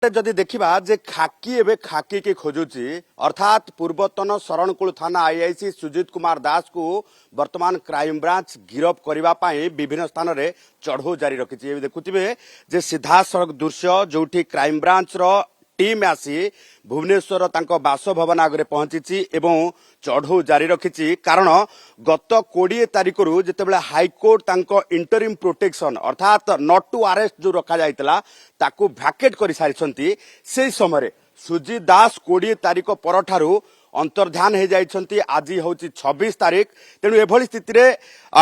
जदि देखा जे खाकी एवं खाकी की खोजुची अर्थात पूर्वतन शरणकुल थाना आईआईसी सुजित कुमार दास को वर्तमान क्राइम ब्रांच गिरफ करने विभिन्न स्थान में चढ़ऊ जारी रखी देखुवे जे सीधा सड़क दृश्य जो क्राइम ब्रांच रो टीम आसी भुवनेश्वर बासभवन आगे पहुंची एवं चढ़ऊ जारी रखी कारण गत 20 तारिख रु जितेबाला हाइकोर्ट इंटरिम प्रोटेक्शन अर्थात नॉट टू अरेस्ट जो रखा जाइतला ताकू भैकेट कर सारी से समय सुजित दास 20 तारिख परठारु अंतर्धान हो जाइछंती। आज हूँ 26 तारिख तेणु एभली स्थिति रे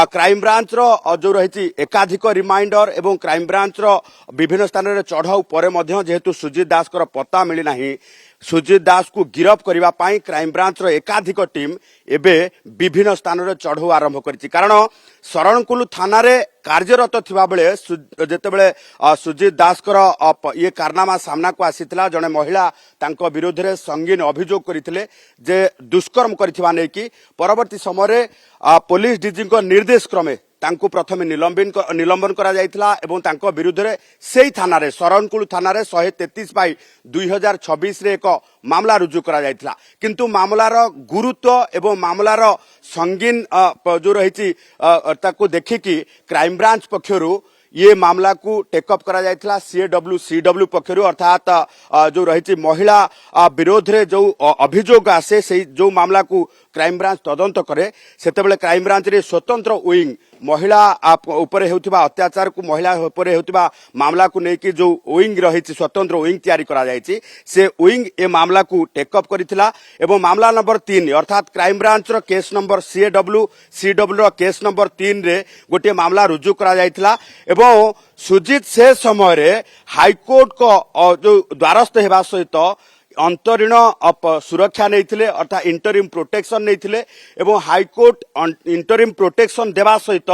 क्राइम ब्रांच रो जो रही एकाधिक रिमाइंडर एवं क्राइम ब्रांच रो विभिन्न स्थान में चढ़ाऊ पर जेहेतु सुजित दास को पता मिली नहीं सुजित दास को गिरफ करने क्राइम ब्रांच रो एकाधिक टीम एबे विभिन्न स्थान में चढ़ाऊ आरंभ करिछि कारण शरणकुल थाना रे कार्यरत थिबा बेले जेतेबेले सुजित दास ये कारनामा सामना को आसीथिला जने महिला तांको विरोध रे संगीन अभियोग करथिले जे दुष्कर्म करथिबा नै कि परवर्ती समय रे पुलिस डीजी को निर्देश क्रमे तांको प्रथमे निलंबन करा जायतिला एवं तांको विरुद्ध रे सेही थाना रे शरणकुल थाना रे 133 बाई 2026 रे एक मामला रुजु करा जायतिला किंतु मामलार गुरुत्व एवं मामलार संगीन जो रही ताको देखिकी क्राइम ब्रांच पक्षरु ये मामला को टेकअप करा जायतिला सीडब्ल्यू पक्षरु अर्थात जो रही महिला विरोध रे जो अभियोग आसे से जो मामला को क्राइम ब्रांच तदंत करे सेतेबेले क्राइम ब्रांच रे स्वतंत्र विंग महिला उपरे होतिबा अत्याचार को महिला उपरे होतिबा मामला को लेकिन जो विंग रही स्वतंत्र विंग तैयारी करा जायछि से विंग ए मामला को टेकअप करिथिला एवं मामला नंबर 3 अर्थात क्राइम ब्रांच रो केस नंबर सीडब्ल्यू रो केस नंबर 3 रे गोटे मामला रुजु करा जायथिला एवं सुजित से समय रे हाईकोर्ट को जो द्वारस्थ हेबा सहित अंतरीण सुरक्षा नहीं अर्थात इंटरिम प्रोटेक्शन नहीं एवं हाईकोर्ट इंटरिम प्रोटेक्शन देवा सहित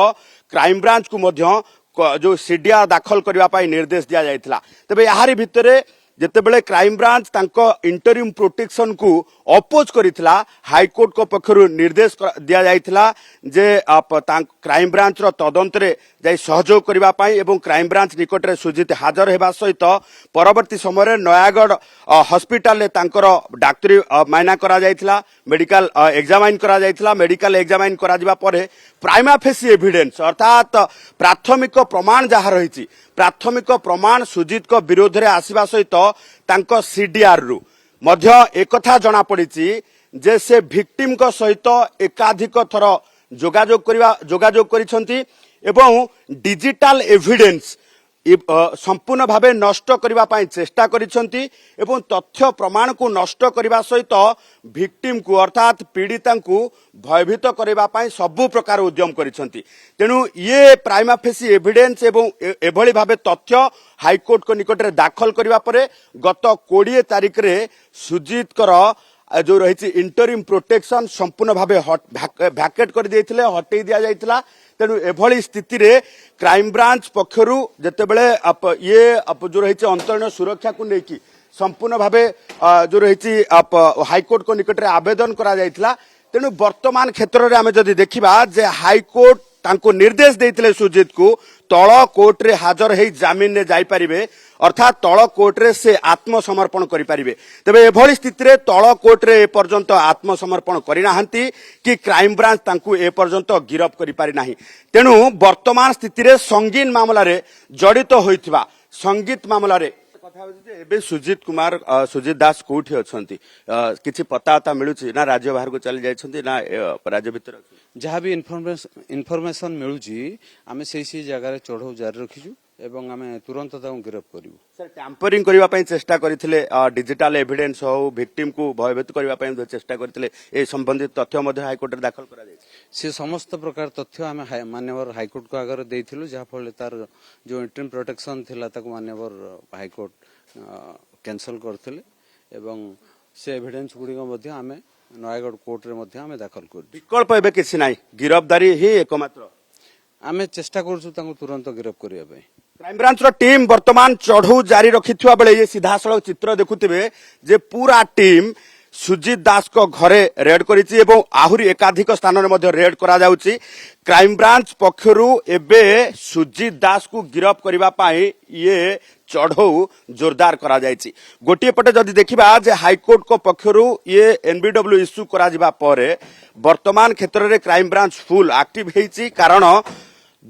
क्राइम ब्रांच को मध्य जो सीडीआर दाखल करने निर्देश दि जाइथिला। तबे याहारी भितरे जेतेबेले क्राइम ब्रांच तांको इंटरिम प्रोटेक्शन को अपोज करिथिला हाईकोर्ट को पक्षरु निर्देश दिया जाइथिला जे क्राइम ब्रांच रो तदंत रे जाई सहयोग करबा पई एवं क्राइम ब्रांच निकट रे सुजित हाजर हेबा सहित परवर्ती समय रे नयागढ़ हॉस्पिटल रे तांकर डाक्टरी मायना करा जाइथिला मेडिकल एग्जामिन करा जाइथिला मेडिकल एग्जामिन करा जिबा परे प्राइमा फेसी एविडेंस अर्थात प्राथमिक प्रमाण जहा रहिछि प्राथमिक प्रमाण सुजित को विरोध रे आसीबा सहित तांको सीडीआर रु मध्य एकथा जना पड़िछि जे से विक्टिम को सहित एकाधिक थर जोगाजोग करिसंती एवं डिजिटल एविडेंस संपूर्ण भावे नष्ट करने चेष्टा करिसंती एवं तथ्य प्रमाण को नष्ट करने सहित विक्टिम को अर्थात पीड़िता को भयभीत करने सबु प्रकार उद्यम करिसंती। तेणु ये प्राइमा फेसी एविडेंस एवं एभली भावे तथ्य हाईकोर्ट को निकट में दाखल करने पर गत 20 तारिख रे सुजित कर जो रही इंटरिम प्रोटेक्शन संपूर्ण भावे भैकेट कर देइथिले हटै दिया जाइथिला। तेणु एभली स्थिति रे क्राइम ब्रांच पक्षरु जेतेबेले ये जो रही अंतरीण सुरक्षा को लेकिन संपूर्ण भावे जो रही हाईकोर्ट को निकट में आवेदन करा जाइथिला। तेणु वर्तमान क्षेत्र में आम जदि देखा जे हाईकोर्ट तांको निर्देश देइथिले सुजित को तल कोर्ट रे हाजर हो जामिन रे जाई परिबे अर्थात तल कोर्ट रे से आत्मसमर्पण करि परिबे। तबे एभली स्थिति रे तल कोर्ट रे ए पर्यंत आत्मसमर्पण करि नाहंती कि क्राइम ब्रांच तांको ए पर्यंत गिरफ करि पारि नाही। तेणु वर्तमान स्थिति रे संगीन मामला रे जड़ित होइथिबा संगीत मामला रे एबे सुजित दास कोठी अछंती किछि पता मिलुछि ना राज्य बाहर को चली जाइछंती ना राज्य भीतर जहाँ भी इनफॉरमेशन मिलुछि आमे सेही जगह रे चढ़ौ जारी रखिछु एवं आमे तुरंत ताऊ गिरफ करिवु। सर टैंपरिंग करबा पई चेष्टा करथिले डिजिटल एविडेंस हो विक्टिम को भयभीत करबा पई चेष्टा करथिले ए संबंधित तथ्य मध्ये हाईकोर्ट रे दाखल करा जाय से समस्त प्रकार तथ्य आमे मान्यवर हाईकोर्ट को आगर देइथिलु जहाँ फल तार जो इंटरिम प्रोटेक्शन थिला ताको मान्यवर हाईकोर्ट कैंसल करथिले एवं से एविडेंस गुडी को मध्ये आमे नयागढ़ कोर्ट रे मध्ये आमे दाखल कर विकल्प एबे किछि नाही गिरफ्तारी ही एकमात्र आमे चेष्टा करछु ताको तुरंत गिरफ्त करिया पई। क्राइम ब्रांच रो टीम वर्तमान चढ़ऊ जारी रखिथिबा बेले ये सीधा सड़क चित्र देखुथिबे जे पूरा टीम सुजित दास को घरे रेड करिछि एवं आहुरी एकाधिक स्थान में मध्य रेड करा जाउछि। क्राइम ब्रांच पक्षरु एबे सुजित दास को गिरफ करबा पाई ये चढ़ऊ जोरदार करा जायछि। गोटे पटे जदि देखिबा जे हाईकोर्ट को पक्षरु ये एनबीडब्ल्यू इश्यू करा जिबा परे वर्तमान क्षेत्र रे क्राइम ब्रांच फुल एक्टिव हेछि, कारण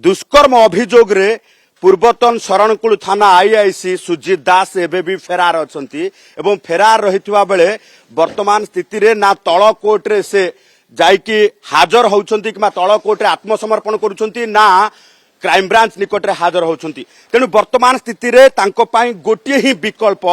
दुष्कर्म अभियोग रे पूर्वतन शरणकुल थाना आईआईसी सुजीत दास एबे भी फेरार अछंती एवं फेरार रहितबा बेले वर्तमान स्थिति रे ना तळ कोर्ट रे से जाइकी हाजर होउछंती किमा तळ कोर्ट रे आत्मसमर्पण करूछंती ना क्राइम ब्रांच निकट रे हाजर होउछंती। तेणु वर्तमान स्थिति रे तांको पाई गोटिए ही विकल्प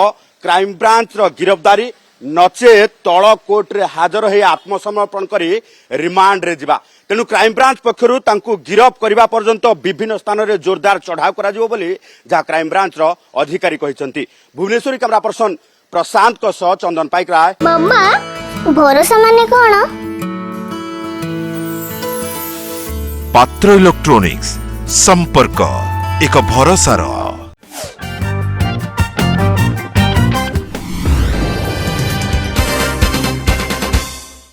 क्राइम ब्रांच रो गिरफ्तारी नचे तळ कोर्ट रे हाजर हे आत्मसमर्पण करी रिमांड रे जिबा। तेणु क्राइम ब्रांच पक्षरु तांको गिरफ करबा पर्यंत विभिन्न स्थान रे जोरदार चढ़ाव करा जिवो बोली जहा क्राइम ब्रांच रो अधिकारी कहिसंती। भुवनेश्वरी कैमरा पर्सन प्रशांत को सह चंदन पाइक राय। मम्मा भरोसा माने कोन? पात्र इलेक्ट्रोनिक्स संपर्क एक भरोसार